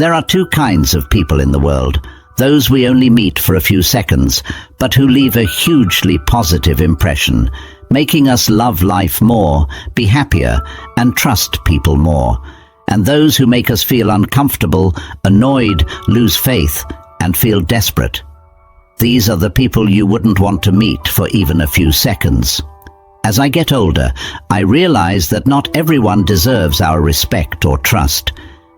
There are two kinds of people in the world: those we only meet for a few seconds, but who leave a hugely positive impression, making us love life more, be happier, and trust people more. And those who make us feel uncomfortable, annoyed, lose faith, and feel desperate. These are the people you wouldn't want to meet for even a few seconds. As I get older, I realize that not everyone deserves our respect or trust.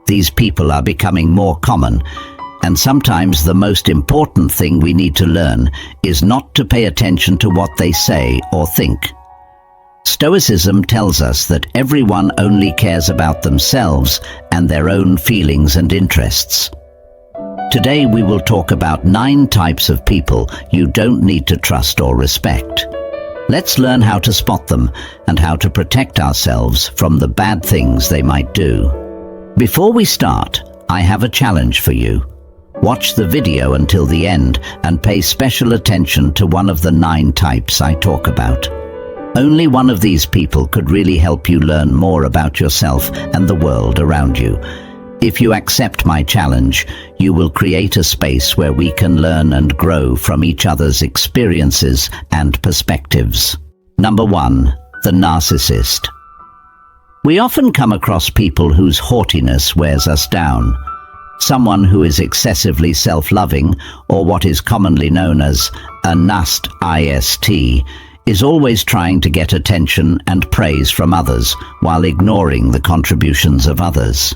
These people are becoming more common, and sometimes the most important thing we need to learn is not to pay attention to what they say or think. Stoicism tells us that everyone only cares about themselves and their own feelings and interests. Today we will talk about 9 types of people you don't need to trust or respect. Let's learn how to spot them and how to protect ourselves from the bad things they might do. Before we start, I have a challenge for you. Watch the video until the end and pay special attention to one of the 9 types I talk about. Only one of these people could really help you learn more about yourself and the world around you. If you accept my challenge, you will create a space where we can learn and grow from each other's experiences and perspectives. Number 1, the narcissist. We often come across people whose haughtiness wears us down. Someone who is excessively self-loving, or what is commonly known as a nast, is always trying to get attention and praise from others while ignoring the contributions of others.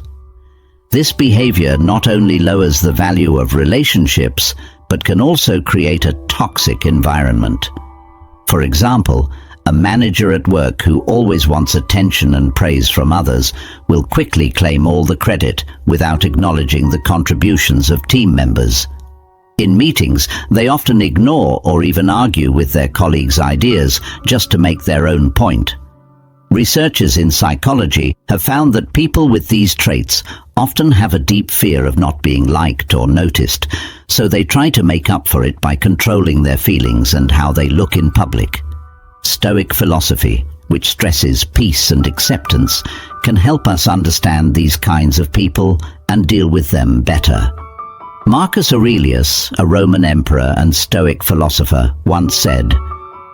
This behavior not only lowers the value of relationships, but can also create a toxic environment. For example, a manager at work who always wants attention and praise from others will quickly claim all the credit without acknowledging the contributions of team members. In meetings, they often ignore or even argue with their colleagues' ideas just to make their own point. Researchers in psychology have found that people with these traits often have a deep fear of not being liked or noticed, so they try to make up for it by controlling their feelings and how they look in public. Stoic philosophy, which stresses peace and acceptance, can help us understand these kinds of people and deal with them better. Marcus Aurelius, a Roman emperor and Stoic philosopher, once said,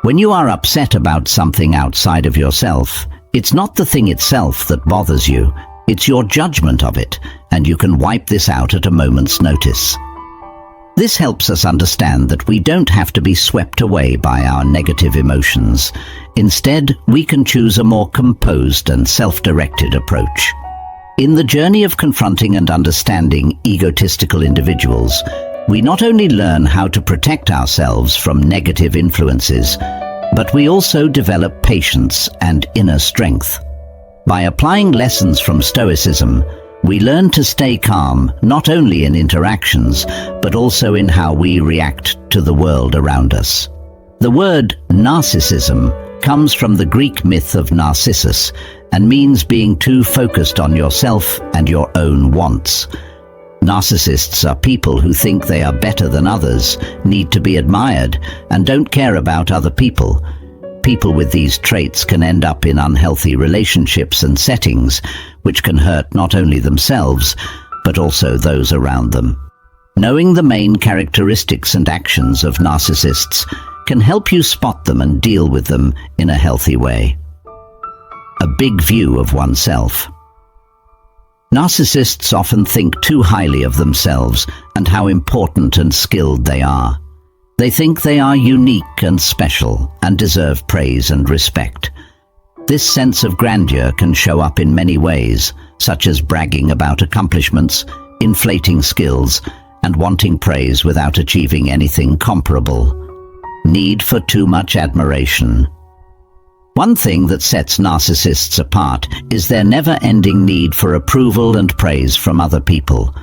"When you are upset about something outside of yourself, it's not the thing itself that bothers you, it's your judgment of it, and you can wipe this out at a moment's notice." This helps us understand that we don't have to be swept away by our negative emotions. Instead, we can choose a more composed and self-directed approach. In the journey of confronting and understanding egotistical individuals, we not only learn how to protect ourselves from negative influences, but we also develop patience and inner strength. By applying lessons from Stoicism, we learn to stay calm not only in interactions, but also in how we react to the world around us. The word narcissism comes from the Greek myth of Narcissus and means being too focused on yourself and your own wants. Narcissists are people who think they are better than others, need to be admired, and don't care about other people. People with these traits can end up in unhealthy relationships and settings, which can hurt not only themselves, but also those around them. Knowing the main characteristics and actions of narcissists can help you spot them and deal with them in a healthy way. A big view of oneself. Narcissists often think too highly of themselves and how important and skilled they are. They think they are unique and special and deserve praise and respect. This sense of grandeur can show up in many ways, such as bragging about accomplishments, inflating skills, and wanting praise without achieving anything comparable. Need for too much admiration. One thing that sets narcissists apart is their never-ending need for approval and praise from other people.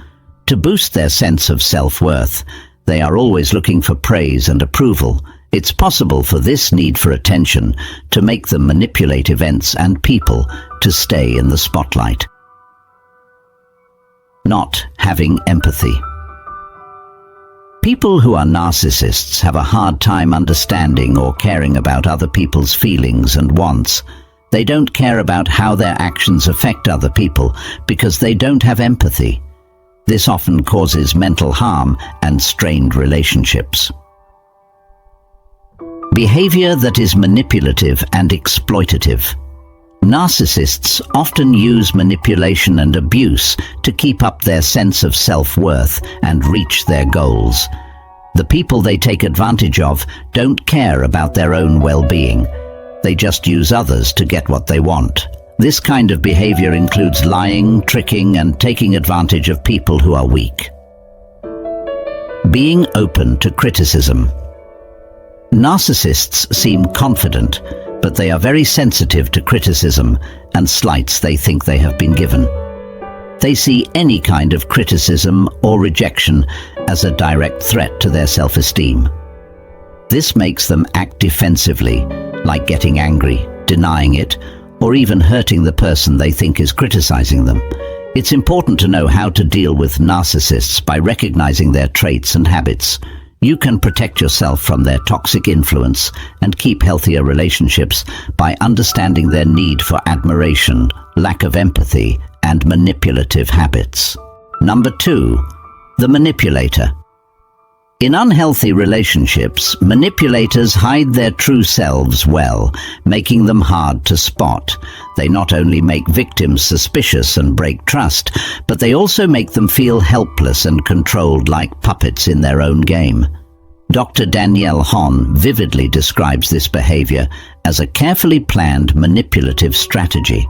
To boost their sense of self-worth, they are always looking for praise and approval. It's possible for this need for attention to make them manipulate events and people to stay in the spotlight. Not having empathy. People who are narcissists have a hard time understanding or caring about other people's feelings and wants. They don't care about how their actions affect other people because they don't have empathy. This often causes mental harm and strained relationships. Behavior that is manipulative and exploitative. Narcissists often use manipulation and abuse to keep up their sense of self-worth and reach their goals. The people they take advantage of don't care about their own well-being. They just use others to get what they want. This kind of behavior includes lying, tricking, and taking advantage of people who are weak. Being open to criticism. Narcissists seem confident, but they are very sensitive to criticism and slights they think they have been given. They see any kind of criticism or rejection as a direct threat to their self-esteem. This makes them act defensively, like getting angry, denying it, or even hurting the person they think is criticizing them. It's important to know how to deal with narcissists by recognizing their traits and habits. You can protect yourself from their toxic influence and keep healthier relationships by understanding their need for admiration, lack of empathy, and manipulative habits. Number 2, the manipulator. In unhealthy relationships, manipulators hide their true selves well, making them hard to spot. They not only make victims suspicious and break trust, but they also make them feel helpless and controlled like puppets in their own game. Dr. Danielle Hahn vividly describes this behavior as a carefully planned manipulative strategy.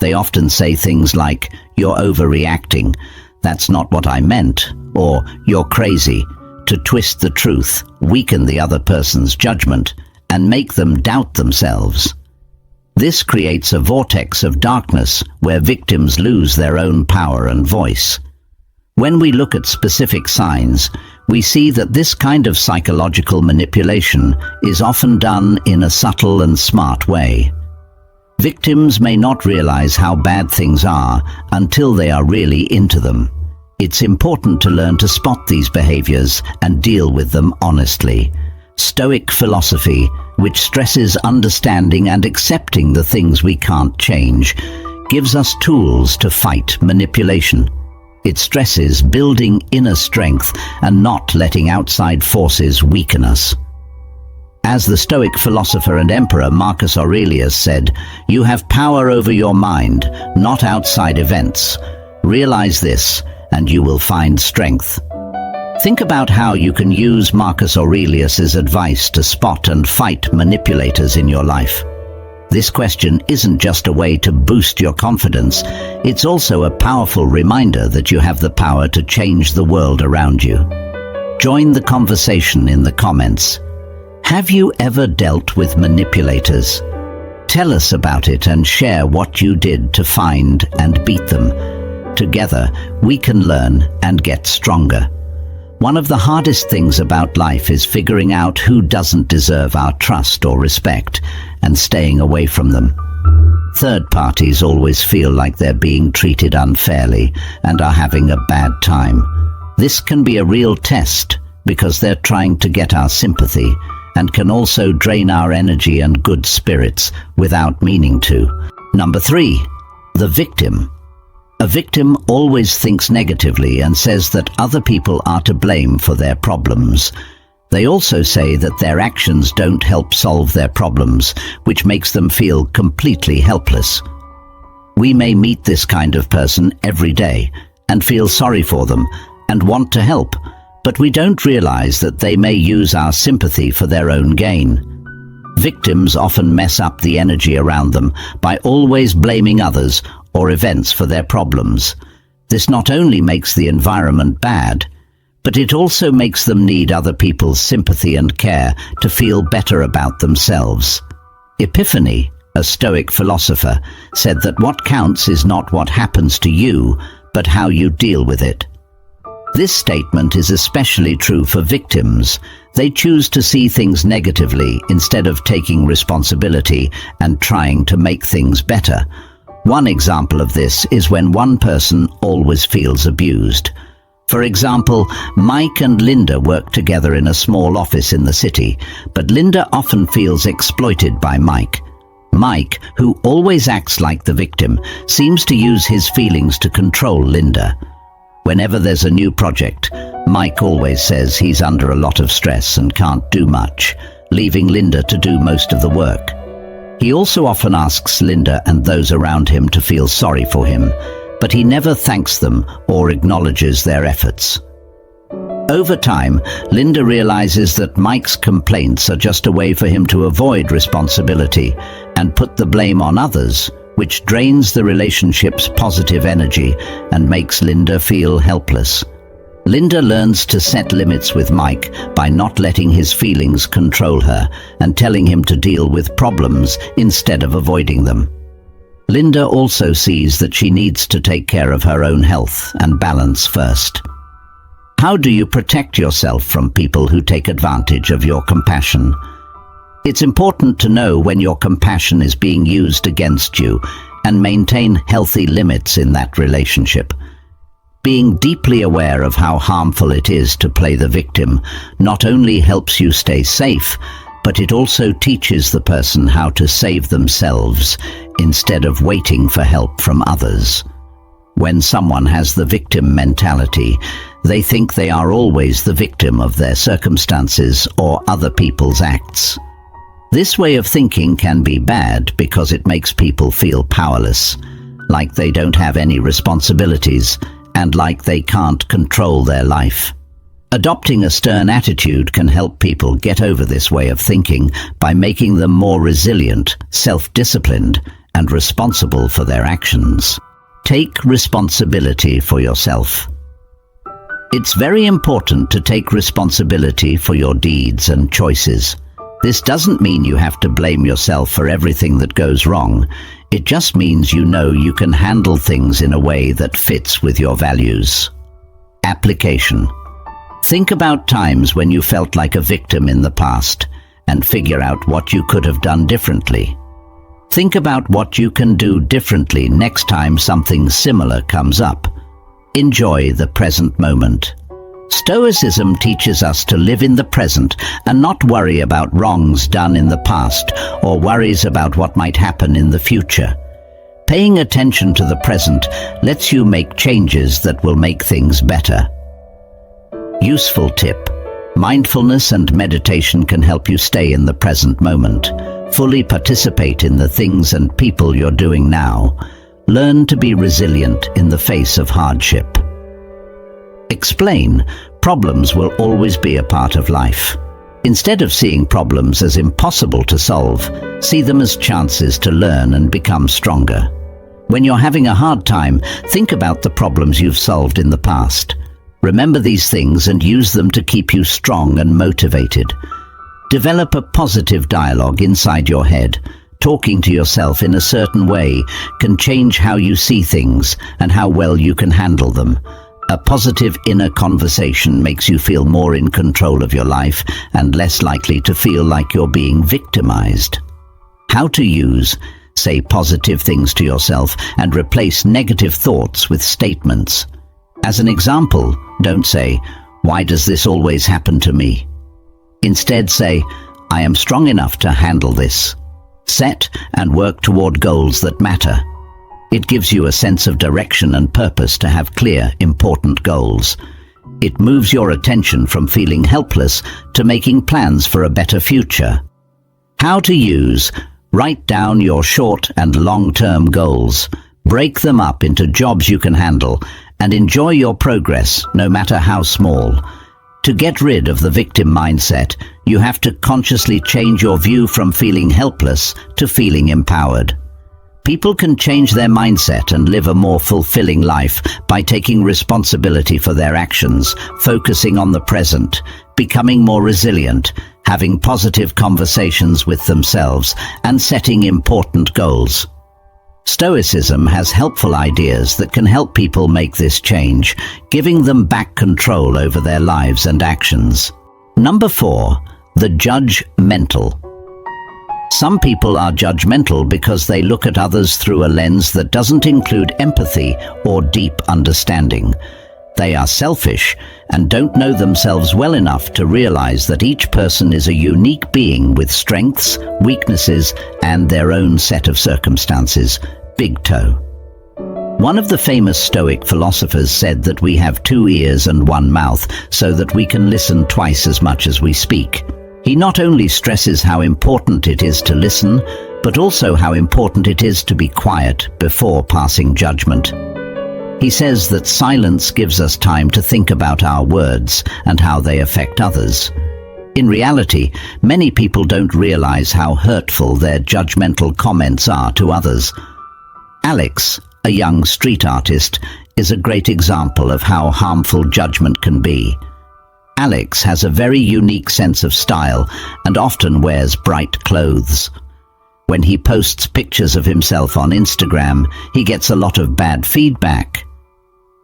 They often say things like, "You're overreacting," "That's not what I meant," or "You're crazy," to twist the truth, weaken the other person's judgment, and make them doubt themselves. This creates a vortex of darkness where victims lose their own power and voice. When we look at specific signs, we see that this kind of psychological manipulation is often done in a subtle and smart way. Victims may not realize how bad things are until they are really into them. It's important to learn to spot these behaviors and deal with them honestly. Stoic philosophy, which stresses understanding and accepting the things we can't change, gives us tools to fight manipulation. It stresses building inner strength and not letting outside forces weaken us. As the Stoic philosopher and emperor Marcus Aurelius said, "You have power over your mind, not outside events. Realize this, and you will find strength." Think about how you can use Marcus Aurelius's advice to spot and fight manipulators in your life. This question isn't just a way to boost your confidence, it's also a powerful reminder that you have the power to change the world around you. Join the conversation in the comments. Have you ever dealt with manipulators? Tell us about it and share what you did to find and beat them. Together, we can learn and get stronger. One of the hardest things about life is figuring out who doesn't deserve our trust or respect and staying away from them. Third parties always feel like they're being treated unfairly and are having a bad time. This can be a real test because they're trying to get our sympathy and can also drain our energy and good spirits without meaning to. Number 3, the victim. A victim always thinks negatively and says that other people are to blame for their problems. They also say that their actions don't help solve their problems, which makes them feel completely helpless. We may meet this kind of person every day and feel sorry for them and want to help, but we don't realize that they may use our sympathy for their own gain. Victims often mess up the energy around them by always blaming others or events for their problems. This not only makes the environment bad, but it also makes them need other people's sympathy and care to feel better about themselves. Epiphany, a Stoic philosopher, said that what counts is not what happens to you, but how you deal with it. This statement is especially true for victims. They choose to see things negatively instead of taking responsibility and trying to make things better. One example of this is when one person always feels abused. For example, Mike and Linda work together in a small office in the city, but Linda often feels exploited by Mike. Mike, who always acts like the victim, seems to use his feelings to control Linda. Whenever there's a new project, Mike always says he's under a lot of stress and can't do much, leaving Linda to do most of the work. He also often asks Linda and those around him to feel sorry for him, but he never thanks them or acknowledges their efforts. Over time, Linda realizes that Mike's complaints are just a way for him to avoid responsibility and put the blame on others, which drains the relationship's positive energy and makes Linda feel helpless. Linda learns to set limits with Mike by not letting his feelings control her and telling him to deal with problems instead of avoiding them. Linda also sees that she needs to take care of her own health and balance first. How do you protect yourself from people who take advantage of your compassion? It's important to know when your compassion is being used against you and maintain healthy limits in that relationship. Being deeply aware of how harmful it is to play the victim not only helps you stay safe, but it also teaches the person how to save themselves instead of waiting for help from others. When someone has the victim mentality, they think they are always the victim of their circumstances or other people's acts. This way of thinking can be bad because it makes people feel powerless, like they don't have any responsibilities, and like they can't control their life. Adopting a stern attitude can help people get over this way of thinking by making them more resilient, self-disciplined, and responsible for their actions. Take responsibility for yourself. It's very important to take responsibility for your deeds and choices. This doesn't mean you have to blame yourself for everything that goes wrong. It just means you know you can handle things in a way that fits with your values. Application. Think about times when you felt like a victim in the past and figure out what you could have done differently. Think about what you can do differently next time something similar comes up. Enjoy the present moment. Stoicism teaches us to live in the present and not worry about wrongs done in the past or worries about what might happen in the future. Paying attention to the present lets you make changes that will make things better. Useful tip. Mindfulness and meditation can help you stay in the present moment. Fully participate in the things and people you're doing now. Learn to be resilient in the face of hardship. Explain. Problems will always be a part of life. Instead of seeing problems as impossible to solve, see them as chances to learn and become stronger. When you're having a hard time, think about the problems you've solved in the past. Remember these things and use them to keep you strong and motivated. Develop a positive dialogue inside your head. Talking to yourself in a certain way can change how you see things and how well you can handle them. A positive inner conversation makes you feel more in control of your life and less likely to feel like you're being victimized. How to use. Say positive things to yourself and replace negative thoughts with statements. As an example, don't say, "Why does this always happen to me?" Instead say, "I am strong enough to handle this." Set and work toward goals that matter. It gives you a sense of direction and purpose to have clear, important goals. It moves your attention from feeling helpless to making plans for a better future. How to use. Write down your short and long-term goals. Break them up into jobs you can handle and enjoy your progress, no matter how small. To get rid of the victim mindset, you have to consciously change your view from feeling helpless to feeling empowered. People can change their mindset and live a more fulfilling life by taking responsibility for their actions, focusing on the present, becoming more resilient, having positive conversations with themselves, and setting important goals. Stoicism has helpful ideas that can help people make this change, giving them back control over their lives and actions. Number 4, the judgmental. Some people are judgmental because they look at others through a lens that doesn't include empathy or deep understanding. They are selfish and don't know themselves well enough to realize that each person is a unique being with strengths, weaknesses, and their own set of circumstances. Big toe. One of the famous Stoic philosophers said that we have 2 ears and 1 mouth so that we can listen twice as much as we speak. He not only stresses how important it is to listen, but also how important it is to be quiet before passing judgment. He says that silence gives us time to think about our words and how they affect others. In reality, many people don't realize how hurtful their judgmental comments are to others. Alex, a young street artist, is a great example of how harmful judgment can be. Alex has a very unique sense of style and often wears bright clothes. When he posts pictures of himself on Instagram, he gets a lot of bad feedback.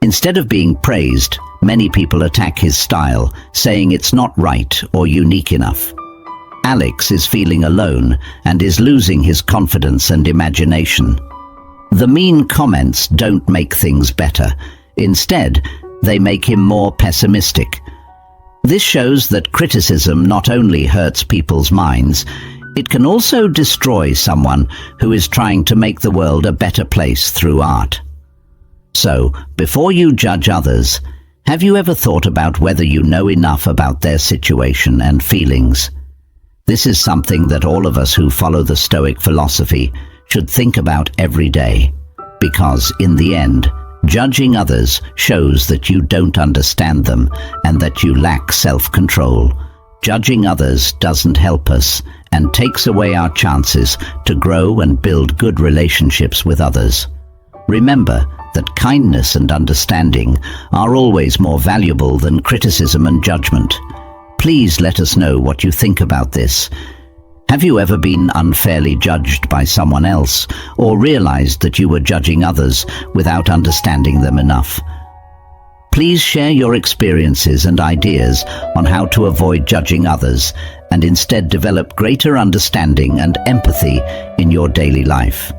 Instead of being praised, many people attack his style, saying it's not right or unique enough. Alex is feeling alone and is losing his confidence and imagination. The mean comments don't make things better. Instead, they make him more pessimistic. This shows that criticism not only hurts people's minds, it can also destroy someone who is trying to make the world a better place through art. So, before you judge others, have you ever thought about whether you know enough about their situation and feelings? This is something that all of us who follow the Stoic philosophy should think about every day, because in the end, judging others shows that you don't understand them and that you lack self-control. Judging others doesn't help us and takes away our chances to grow and build good relationships with others. Remember that kindness and understanding are always more valuable than criticism and judgment. Please let us know what you think about this. Have you ever been unfairly judged by someone else, or realized that you were judging others without understanding them enough? Please share your experiences and ideas on how to avoid judging others and instead develop greater understanding and empathy in your daily life.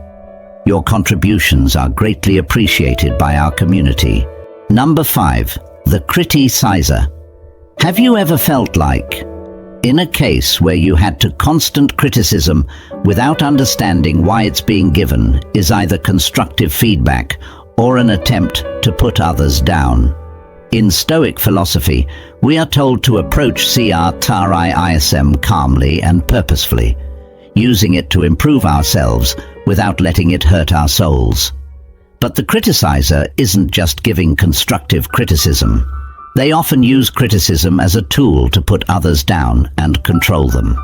Your contributions are greatly appreciated by our community. Number 5. The criticizer. Have you ever felt like, in a case where you had to constant criticism without understanding why it's being given is either constructive feedback or an attempt to put others down? In Stoic philosophy, we are told to approach criticism calmly and purposefully, using it to improve ourselves without letting it hurt our souls. But the criticizer isn't just giving constructive criticism. They often use criticism as a tool to put others down and control them.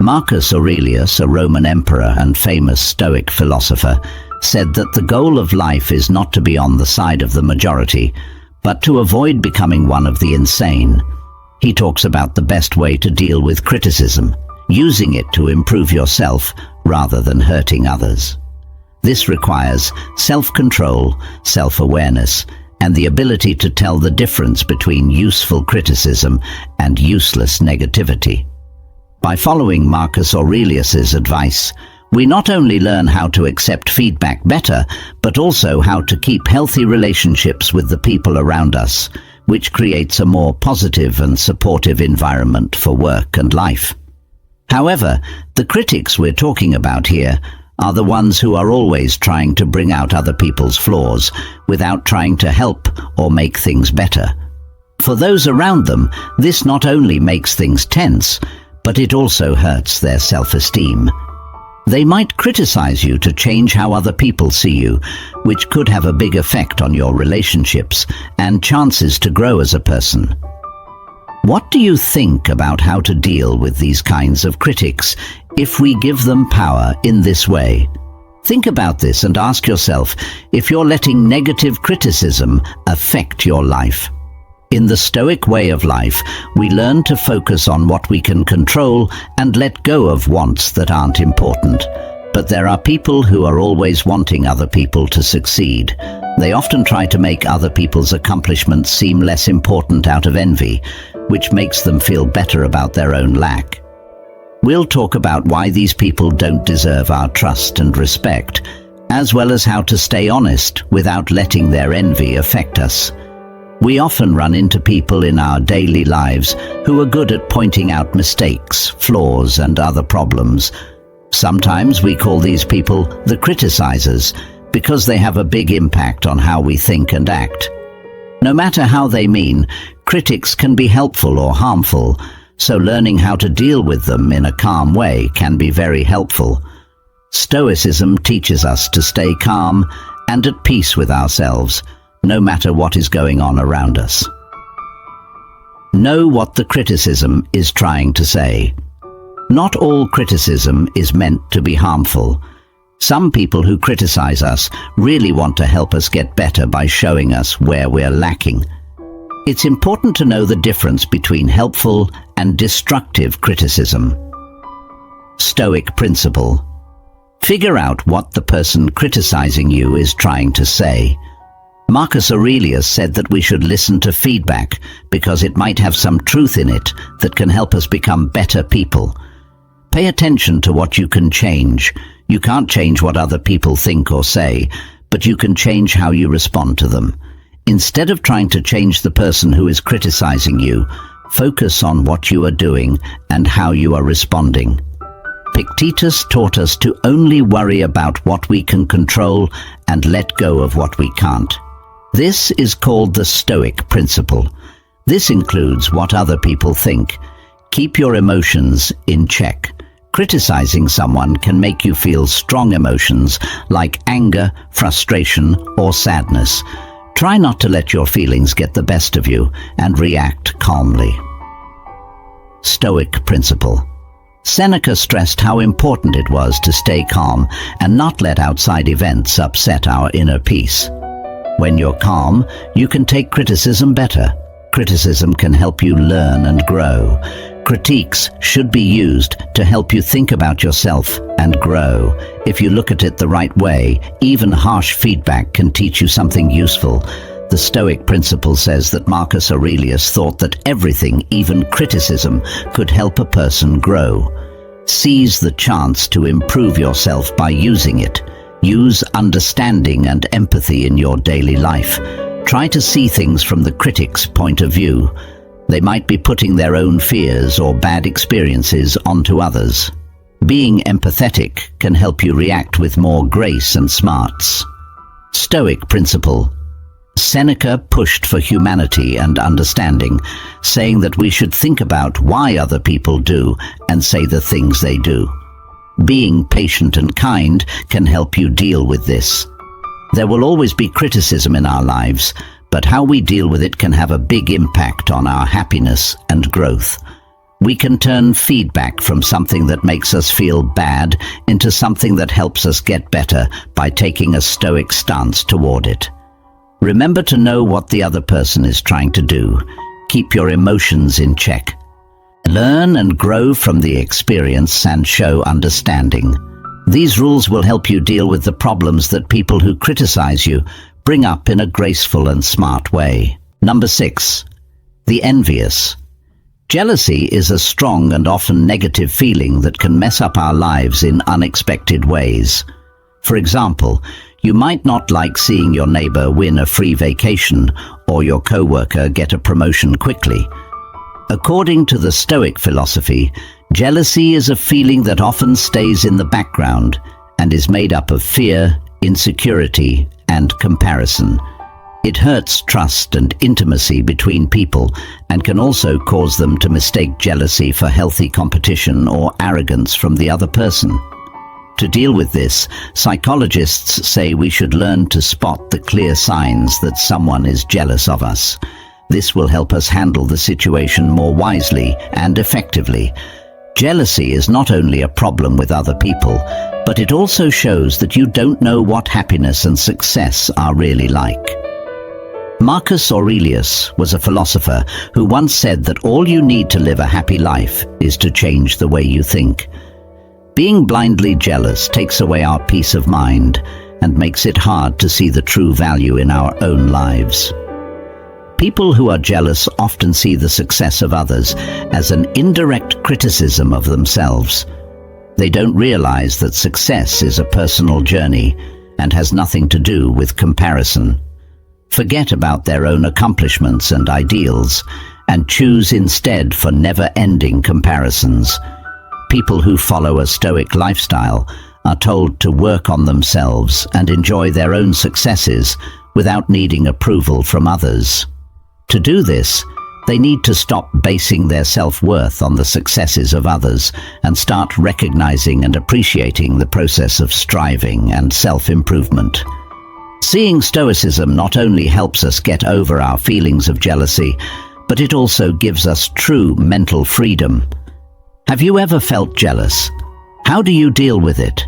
Marcus Aurelius, a Roman emperor and famous Stoic philosopher, said that the goal of life is not to be on the side of the majority, but to avoid becoming one of the insane. He talks about the best way to deal with criticism, using it to improve yourself rather than hurting others. This requires self-control, self-awareness, and the ability to tell the difference between useful criticism and useless negativity. By following Marcus Aurelius's advice, we not only learn how to accept feedback better, but also how to keep healthy relationships with the people around us, which creates a more positive and supportive environment for work and life. However, the critics we're talking about here are the ones who are always trying to bring out other people's flaws without trying to help or make things better. For those around them, this not only makes things tense, but it also hurts their self-esteem. They might criticize you to change how other people see you, which could have a big effect on your relationships and chances to grow as a person. What do you think about how to deal with these kinds of critics if we give them power in this way? Think about this and ask yourself if you're letting negative criticism affect your life. In the Stoic way of life, we learn to focus on what we can control and let go of wants that aren't important. But there are people who are always wanting other people to succeed. They often try to make other people's accomplishments seem less important out of envy, which makes them feel better about their own lack. We'll talk about why these people don't deserve our trust and respect, as well as how to stay honest without letting their envy affect us. We often run into people in our daily lives who are good at pointing out mistakes, flaws, and other problems. Sometimes we call these people the criticizers, because they have a big impact on how we think and act. No matter how they mean, critics can be helpful or harmful, so learning how to deal with them in a calm way can be very helpful. Stoicism teaches us to stay calm and at peace with ourselves, no matter what is going on around us. Know what the criticism is trying to say. Not all criticism is meant to be harmful. Some people who criticize us really want to help us get better by showing us where we're lacking. It's important to know the difference between helpful and destructive criticism. Stoic principle. Figure out what the person criticizing you is trying to say. Marcus Aurelius said that we should listen to feedback because it might have some truth in it that can help us become better people. Pay attention to what you can change. You can't change what other people think or say, but you can change how you respond to them. Instead of trying to change the person who is criticizing you, focus on what you are doing and how you are responding. Epictetus taught us to only worry about what we can control and let go of what we can't. This is called the Stoic principle. This includes what other people think. Keep your emotions in check. Criticizing someone can make you feel strong emotions like anger, frustration, or sadness. Try not to let your feelings get the best of you and react calmly. Stoic principle. Seneca stressed how important it was to stay calm and not let outside events upset our inner peace. When you're calm, you can take criticism better. Criticism can help you learn and grow. Critiques should be used to help you think about yourself and grow. If you look at it the right way, even harsh feedback can teach you something useful. The Stoic principle says that Marcus Aurelius thought that everything, even criticism, could help a person grow. Seize the chance to improve yourself by using it. Use understanding and empathy in your daily life. Try to see things from the critic's point of view. They might be putting their own fears or bad experiences onto others. Being empathetic can help you react with more grace and smarts. Stoic principle. Seneca pushed for humanity and understanding, saying that we should think about why other people do and say the things they do. Being patient and kind can help you deal with this. There will always be criticism in our lives, but how we deal with it can have a big impact on our happiness and growth. We can turn feedback from something that makes us feel bad into something that helps us get better by taking a stoic stance toward it. Remember to know what the other person is trying to do. Keep your emotions in check. Learn and grow from the experience and show understanding. These rules will help you deal with the problems that people who criticize you bring up in a graceful and smart way. Number 6. The envious. Jealousy is a strong and often negative feeling that can mess up our lives in unexpected ways. For example, you might not like seeing your neighbor win a free vacation or your coworker get a promotion quickly. According to the Stoic philosophy, jealousy is a feeling that often stays in the background and is made up of fear, insecurity, and comparison. It hurts trust and intimacy between people and can also cause them to mistake jealousy for healthy competition or arrogance from the other person. To deal with this, psychologists say we should learn to spot the clear signs that someone is jealous of us. This will help us handle the situation more wisely and effectively. Jealousy is not only a problem with other people, but it also shows that you don't know what happiness and success are really like. Marcus Aurelius was a philosopher who once said that all you need to live a happy life is to change the way you think. Being blindly jealous takes away our peace of mind and makes it hard to see the true value in our own lives. People who are jealous often see the success of others as an indirect criticism of themselves. They don't realize that success is a personal journey and has nothing to do with comparison. Forget about their own accomplishments and ideals and choose instead for never-ending comparisons. People who follow a stoic lifestyle are told to work on themselves and enjoy their own successes without needing approval from others. To do this, they need to stop basing their self-worth on the successes of others and start recognizing and appreciating the process of striving and self-improvement. Seeing Stoicism not only helps us get over our feelings of jealousy, but it also gives us true mental freedom. Have you ever felt jealous? How do you deal with it?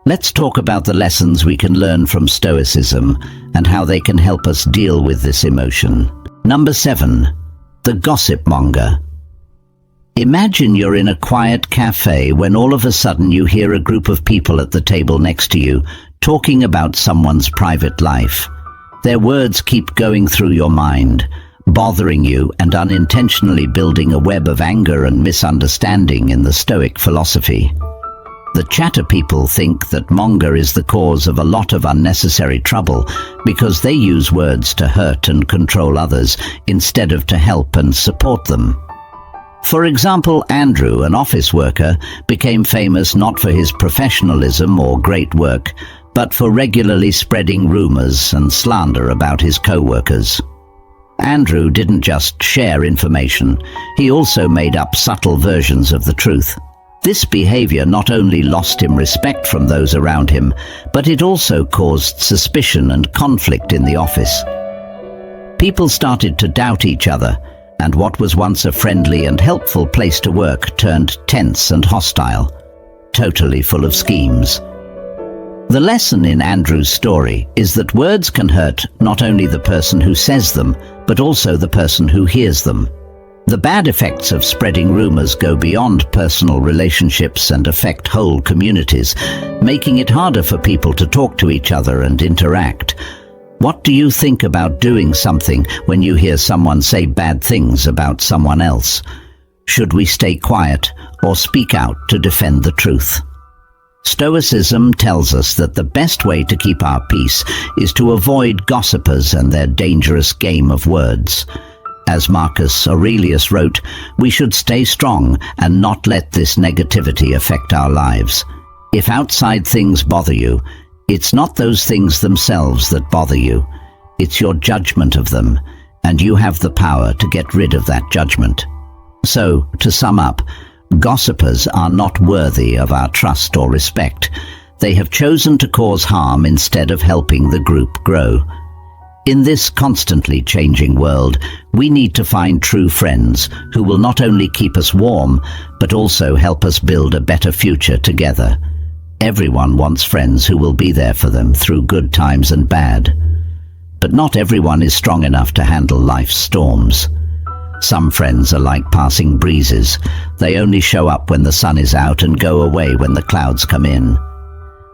Let's talk about the lessons we can learn from Stoicism and how they can help us deal with this emotion. Number 7. The gossip monger. Imagine you're in a quiet cafe when all of a sudden you hear a group of people at the table next to you talking about someone's private life. Their words keep going through your mind, bothering you and unintentionally building a web of anger and misunderstanding in the Stoic philosophy. The chatter people think that monger is the cause of a lot of unnecessary trouble because they use words to hurt and control others instead of to help and support them. For example, Andrew, an office worker, became famous not for his professionalism or great work, but for regularly spreading rumors and slander about his co-workers. Andrew didn't just share information, he also made up subtle versions of the truth. This behavior not only lost him respect from those around him, but it also caused suspicion and conflict in the office. People started to doubt each other, and what was once a friendly and helpful place to work turned tense and hostile, totally full of schemes. The lesson in Andrew's story is that words can hurt not only the person who says them, but also the person who hears them. The bad effects of spreading rumors go beyond personal relationships and affect whole communities, making it harder for people to talk to each other and interact. What do you think about doing something when you hear someone say bad things about someone else? Should we stay quiet or speak out to defend the truth? Stoicism tells us that the best way to keep our peace is to avoid gossipers and their dangerous game of words. As Marcus Aurelius wrote, we should stay strong and not let this negativity affect our lives. If outside things bother you, it's not those things themselves that bother you. It's your judgment of them, and you have the power to get rid of that judgment. So, to sum up, gossipers are not worthy of our trust or respect. They have chosen to cause harm instead of helping the group grow. In this constantly changing world, we need to find true friends who will not only keep us warm, but also help us build a better future together. Everyone wants friends who will be there for them through good times and bad. But not everyone is strong enough to handle life's storms. Some friends are like passing breezes. They only show up when the sun is out and go away when the clouds come in.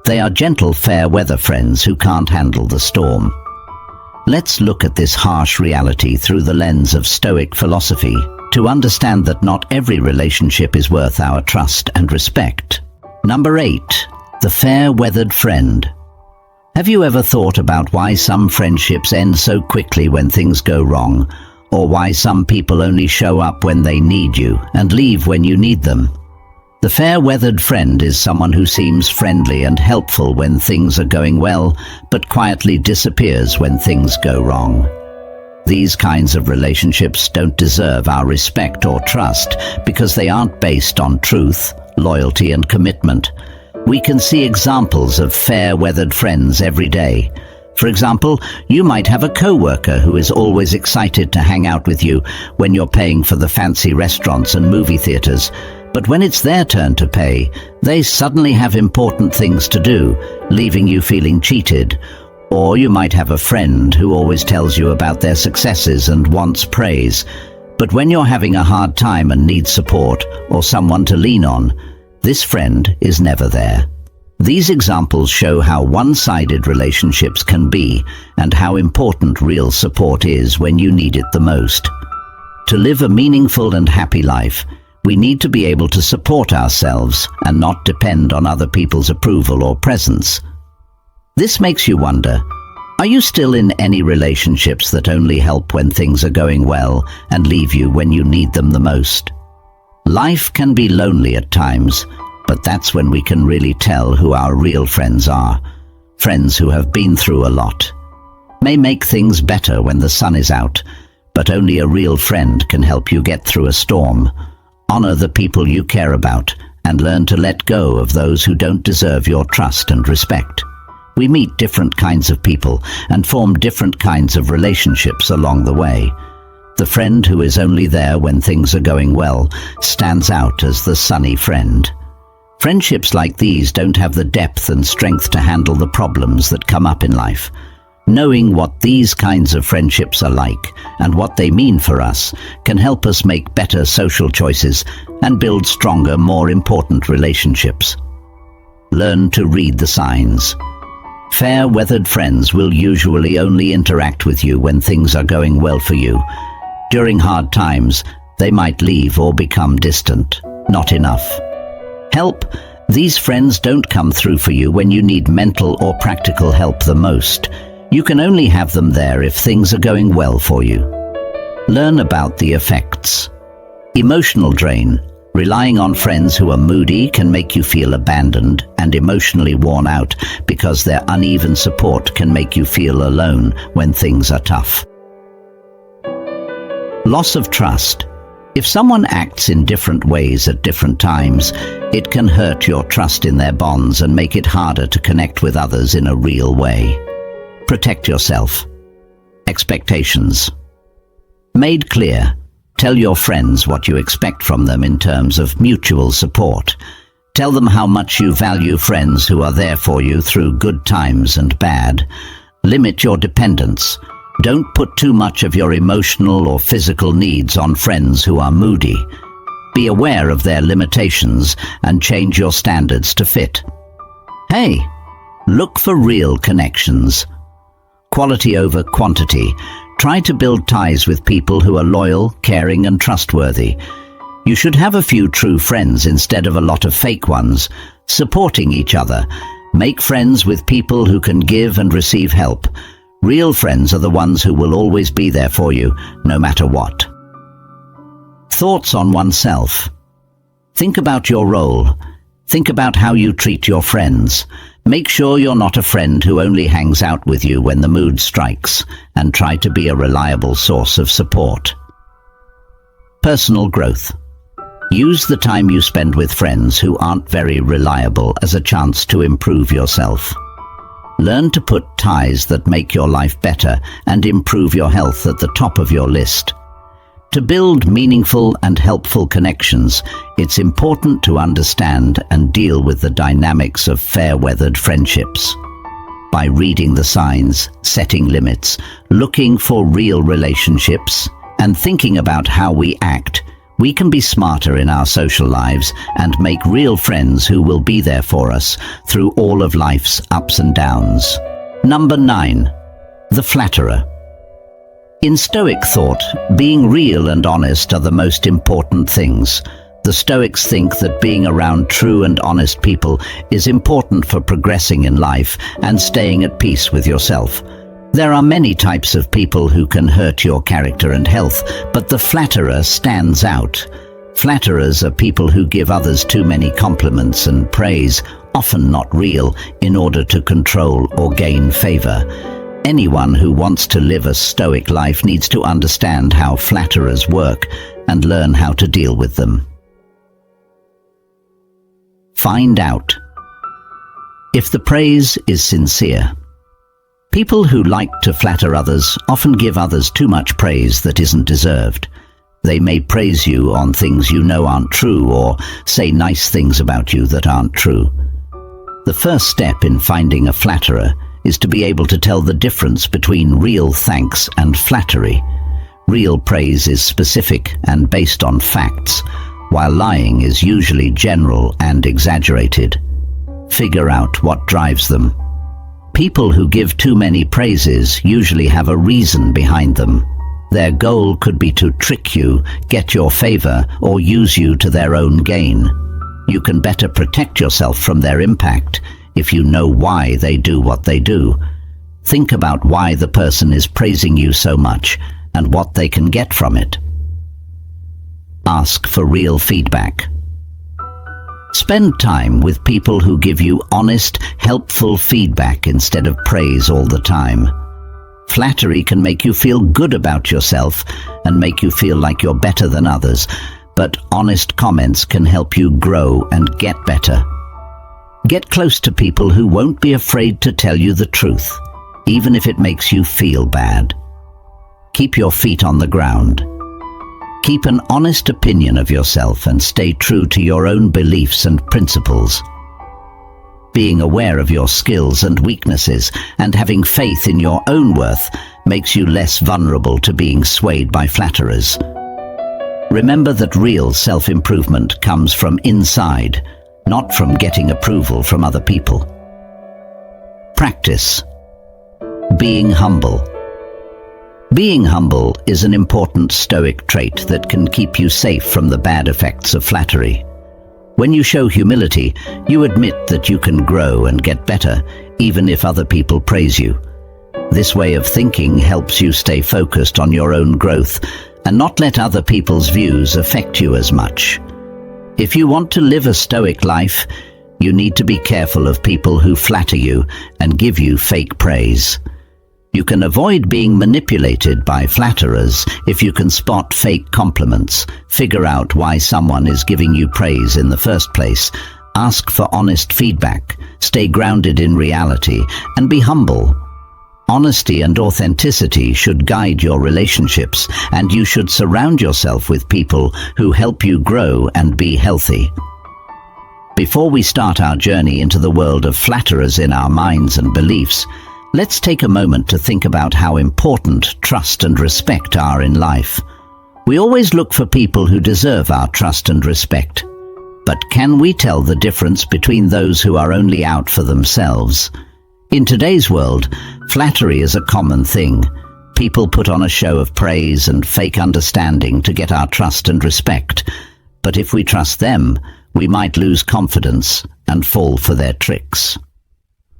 They are gentle, fair weather friends who can't handle the storm. Let's look at this harsh reality through the lens of Stoic philosophy to understand that not every relationship is worth our trust and respect. Number 8. The fair-weathered friend. Have you ever thought about why some friendships end so quickly when things go wrong, or why some people only show up when they need you and leave when you need them? The fair-weathered friend is someone who seems friendly and helpful when things are going well, but quietly disappears when things go wrong. These kinds of relationships don't deserve our respect or trust because they aren't based on truth, loyalty, and commitment. We can see examples of fair-weathered friends every day. For example, you might have a co-worker who is always excited to hang out with you when you're paying for the fancy restaurants and movie theaters. But when it's their turn to pay, they suddenly have important things to do, leaving you feeling cheated. Or you might have a friend who always tells you about their successes and wants praise. But when you're having a hard time and need support or someone to lean on, this friend is never there. These examples show how one-sided relationships can be and how important real support is when you need it the most. To live a meaningful and happy life, we need to be able to support ourselves and not depend on other people's approval or presence. This makes you wonder, are you still in any relationships that only help when things are going well and leave you when you need them the most? Life can be lonely at times, But that's when we can really tell who our real friends are. Friends who have been through a lot. May make things better when the sun is out, but only a real friend can help you get through a storm. Honor the people you care about and learn to let go of those who don't deserve your trust and respect. We meet different kinds of people and form different kinds of relationships along the way. The friend who is only there when things are going well stands out as the sunny friend. Friendships like these don't have the depth and strength to handle the problems that come up in life. Knowing what these kinds of friendships are like and what they mean for us can help us make better social choices and build stronger, more important relationships. Learn to read the signs. Fair-weathered friends will usually only interact with you when things are going well for you. During hard times, they might leave or become distant. Not enough. Help. These friends don't come through for you when you need mental or practical help the most. You can only have them there if things are going well for you. Learn about the effects. Emotional drain. Relying on friends who are moody can make you feel abandoned and emotionally worn out because their uneven support can make you feel alone when things are tough. Loss of trust. If someone acts in different ways at different times, it can hurt your trust in their bonds and make it harder to connect with others in a real way. Protect yourself. Expectations. Made clear. Tell your friends what you expect from them in terms of mutual support. Tell them how much you value friends who are there for you through good times and bad. Limit your dependence. Don't put too much of your emotional or physical needs on friends who are moody. Be aware of their limitations and change your standards to fit. Hey, look for real connections. Quality over quantity. Try to build ties with people who are loyal, caring, and trustworthy. You should have a few true friends instead of a lot of fake ones. Supporting each other. Make friends with people who can give and receive help. Real friends are the ones who will always be there for you, no matter what. Thoughts on oneself. Think about your role. Think about how you treat your friends. Make sure you're not a friend who only hangs out with you when the mood strikes, and try to be a reliable source of support. Personal growth. Use the time you spend with friends who aren't very reliable as a chance to improve yourself. Learn to put ties that make your life better and improve your health at the top of your list. To build meaningful and helpful connections, it's important to understand and deal with the dynamics of fair-weathered friendships. By reading the signs, setting limits, looking for real relationships, and thinking about how we act, we can be smarter in our social lives and make real friends who will be there for us through all of life's ups and downs. Number 9. The flatterer. In Stoic thought, being real and honest are the most important things. The Stoics think that being around true and honest people is important for progressing in life and staying at peace with yourself. There are many types of people who can hurt your character and health, but the flatterer stands out. Flatterers are people who give others too many compliments and praise, often not real, in order to control or gain favor. Anyone who wants to live a Stoic life needs to understand how flatterers work and learn how to deal with them. Find out. If the praise is sincere. People who like to flatter others often give others too much praise that isn't deserved. They may praise you on things you know aren't true or say nice things about you that aren't true. The first step in finding a flatterer is to be able to tell the difference between real thanks and flattery. Real praise is specific and based on facts, while lying is usually general and exaggerated. Figure out what drives them. People who give too many praises usually have a reason behind them. Their goal could be to trick you, get your favor, or use you to their own gain. You can better protect yourself from their impact if you know why they do what they do. Think about why the person is praising you so much and what they can get from it. Ask for real feedback. Spend time with people who give you honest, helpful feedback instead of praise all the time. Flattery can make you feel good about yourself and make you feel like you're better than others, but honest comments can help you grow and get better. Get close to people who won't be afraid to tell you the truth, even if it makes you feel bad. Keep your feet on the ground. Keep an honest opinion of yourself and stay true to your own beliefs and principles. Being aware of your skills and weaknesses and having faith in your own worth makes you less vulnerable to being swayed by flatterers. Remember that real self-improvement comes from inside, not from getting approval from other people. Practice. Being humble. Being humble is an important Stoic trait that can keep you safe from the bad effects of flattery. When you show humility, you admit that you can grow and get better, even if other people praise you. This way of thinking helps you stay focused on your own growth and not let other people's views affect you as much. If you want to live a Stoic life, you need to be careful of people who flatter you and give you fake praise. You can avoid being manipulated by flatterers if you can spot fake compliments, figure out why someone is giving you praise in the first place, ask for honest feedback, stay grounded in reality, and be humble. Honesty and authenticity should guide your relationships, and you should surround yourself with people who help you grow and be healthy. Before we start our journey into the world of flatterers in our minds and beliefs, let's take a moment to think about how important trust and respect are in life. We always look for people who deserve our trust and respect. But can we tell the difference between those who are only out for themselves? In today's world, flattery is a common thing. People put on a show of praise and fake understanding to get our trust and respect. But if we trust them, we might lose confidence and fall for their tricks.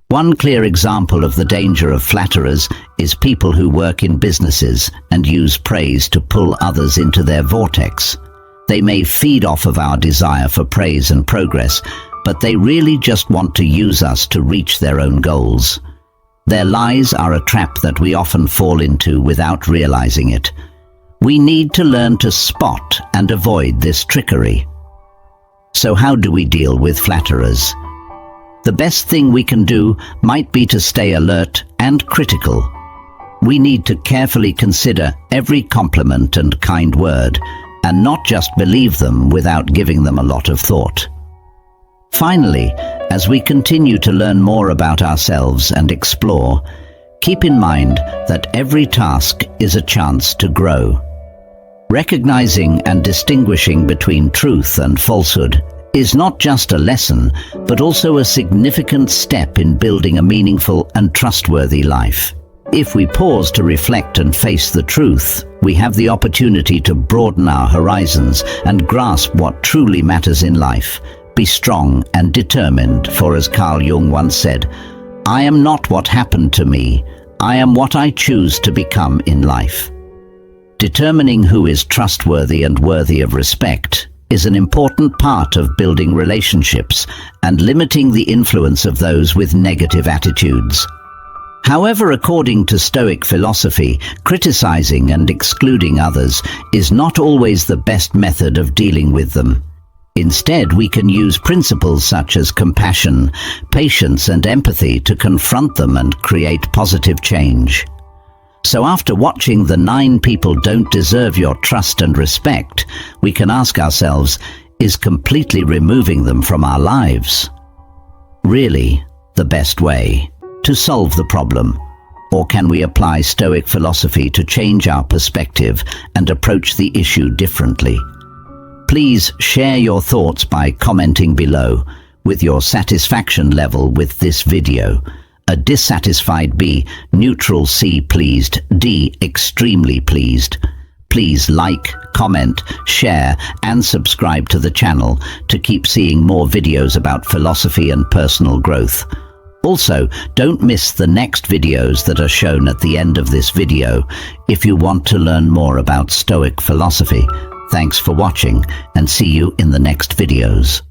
One clear example of the danger of flatterers is people who work in businesses and use praise to pull others into their vortex. They may feed off of our desire for praise and progress, but they really just want to use us to reach their own goals. Their lies are a trap that we often fall into without realizing it. We need to learn to spot and avoid this trickery. So how do we deal with flatterers? The best thing we can do might be to stay alert and critical. We need to carefully consider every compliment and kind word, and not just believe them without giving them a lot of thought. Finally, as we continue to learn more about ourselves and explore, keep in mind that every task is a chance to grow. Recognizing and distinguishing between truth and falsehood is not just a lesson, but also a significant step in building a meaningful and trustworthy life. If we pause to reflect and face the truth, we have the opportunity to broaden our horizons and grasp what truly matters in life. Be strong and determined, for as Carl Jung once said, "I am not what happened to me, I am what I choose to become in life." Determining who is trustworthy and worthy of respect is an important part of building relationships and limiting the influence of those with negative attitudes. However, according to Stoic philosophy, criticizing and excluding others is not always the best method of dealing with them. Instead, we can use principles such as compassion, patience, and empathy to confront them and create positive change. So after watching the 9 people don't deserve your trust and respect, we can ask ourselves, is completely removing them from our lives really the best way to solve the problem? Or can we apply Stoic philosophy to change our perspective and approach the issue differently? Please share your thoughts by commenting below with your satisfaction level with this video. A dissatisfied B, neutral C, pleased, D, extremely pleased. Please like, comment, share, and subscribe to the channel to keep seeing more videos about philosophy and personal growth. Also, don't miss the next videos that are shown at the end of this video if you want to learn more about Stoic philosophy. Thanks for watching, and see you in the next videos.